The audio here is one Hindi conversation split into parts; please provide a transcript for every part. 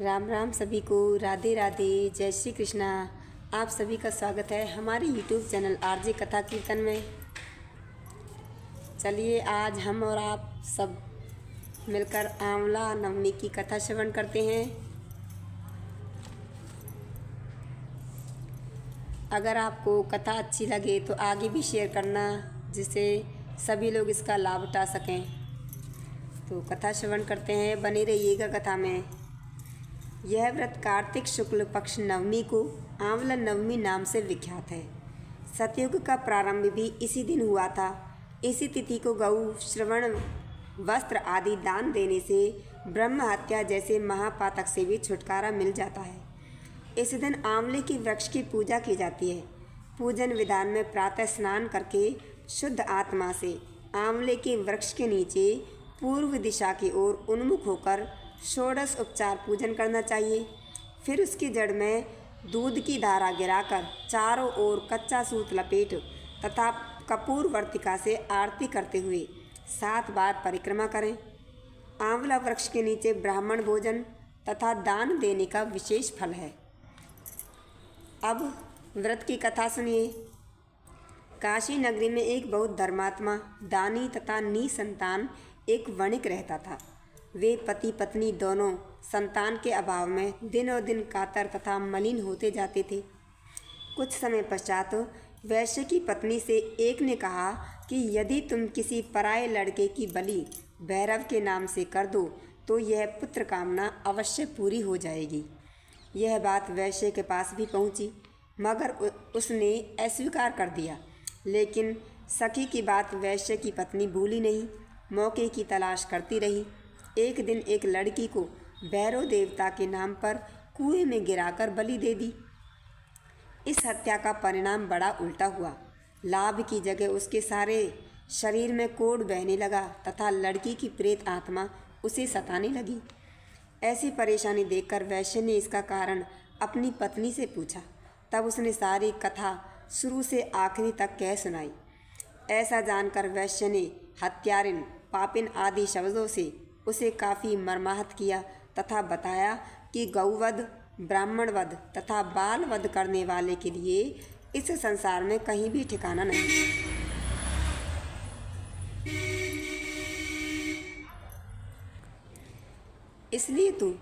राम राम सभी को, राधे राधे, जय श्री कृष्णा। आप सभी का स्वागत है हमारे YouTube चैनल आरजे कथा कीर्तन में। चलिए आज हम और आप सब मिलकर आंवला नवमी की कथा श्रवण करते हैं। अगर आपको कथा अच्छी लगे तो आगे भी शेयर करना, जिससे सभी लोग इसका लाभ उठा सकें। तो कथा श्रवण करते हैं, बने रहिएगा कथा में। यह व्रत कार्तिक शुक्ल पक्ष नवमी को आंवला नवमी नाम से विख्यात है। सतयुग का प्रारंभ भी इसी दिन हुआ था। इसी तिथि को गऊ, श्रवण, वस्त्र आदि दान देने से ब्रह्म हत्या जैसे महापातक से भी छुटकारा मिल जाता है। इस दिन आंवले के वृक्ष की पूजा की जाती है। पूजन विधान में प्रातः स्नान करके शुद्ध आत्मा से आंवले के वृक्ष के नीचे पूर्व दिशा की ओर उन्मुख होकर षोडश उपचार पूजन करना चाहिए। फिर उसकी जड़ में दूध की धारा गिराकर चारों ओर कच्चा सूत लपेट तथा कपूर वर्तिका से आरती करते हुए 7 बार परिक्रमा करें। आंवला वृक्ष के नीचे ब्राह्मण भोजन तथा दान देने का विशेष फल है। अब व्रत की कथा सुनिए। काशी नगरी में एक बहुत धर्मात्मा, दानी तथा निसंतान एक वणिक रहता था। वे पति पत्नी दोनों संतान के अभाव में दिनों दिन कातर तथा मलिन होते जाते थे। कुछ समय पश्चात वैश्य की पत्नी से एक ने कहा कि यदि तुम किसी पराये लड़के की बलि भैरव के नाम से कर दो तो यह पुत्र कामना अवश्य पूरी हो जाएगी। यह बात वैश्य के पास भी पहुंची, मगर उसने अस्वीकार कर दिया। लेकिन सखी की बात वैश्य की पत्नी भूली नहीं, मौके की तलाश करती रही। एक दिन एक लड़की को भैरव देवता के नाम पर कुएं में गिराकर बलि दे दी। इस हत्या का परिणाम बड़ा उल्टा हुआ। लाभ की जगह उसके सारे शरीर में कोढ़ बहने लगा तथा लड़की की प्रेत आत्मा उसे सताने लगी। ऐसी परेशानी देखकर वैश्य ने इसका कारण अपनी पत्नी से पूछा। तब उसने सारी कथा शुरू से आखिरी तक कह सुनाई। ऐसा जानकर वैश्य ने हत्यारिन, पापिन आदि शब्दों से उसे काफ़ी मर्माहत किया तथा बताया कि गौवध, ब्राह्मणवध तथा बालवध करने वाले के लिए इस संसार में कहीं भी ठिकाना नहीं। इसलिए तू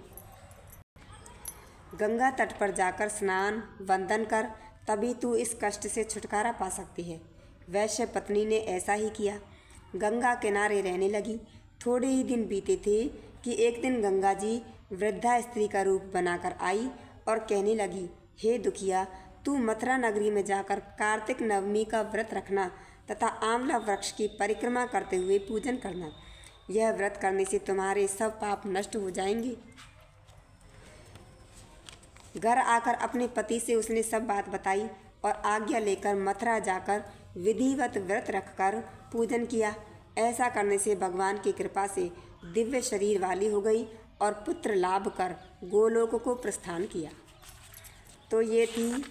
गंगा तट पर जाकर स्नान वंदन कर, तभी तू इस कष्ट से छुटकारा पा सकती है। वैश्य पत्नी ने ऐसा ही किया। गंगा किनारे रहने लगी। थोड़े ही दिन बीते थे कि एक दिन गंगा जी वृद्धा स्त्री का रूप बनाकर आई और कहने लगी, हे दुखिया, तू मथुरा नगरी में जाकर कार्तिक नवमी का व्रत रखना तथा आंवला वृक्ष की परिक्रमा करते हुए पूजन करना। यह व्रत करने से तुम्हारे सब पाप नष्ट हो जाएंगे। घर आकर अपने पति से उसने सब बात बताई और आज्ञा लेकर मथुरा जाकर विधिवत व्रत रखकर पूजन किया। ऐसा करने से भगवान की कृपा से दिव्य शरीर वाली हो गई और पुत्र लाभ कर गोलोक को प्रस्थान किया। तो ये थी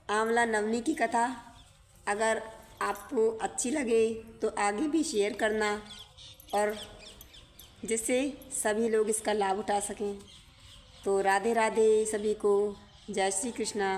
आंवला नवमी की कथा। अगर आपको अच्छी लगे तो आगे भी शेयर करना, और जिससे सभी लोग इसका लाभ उठा सकें। तो राधे राधे सभी को, जय श्री कृष्णा।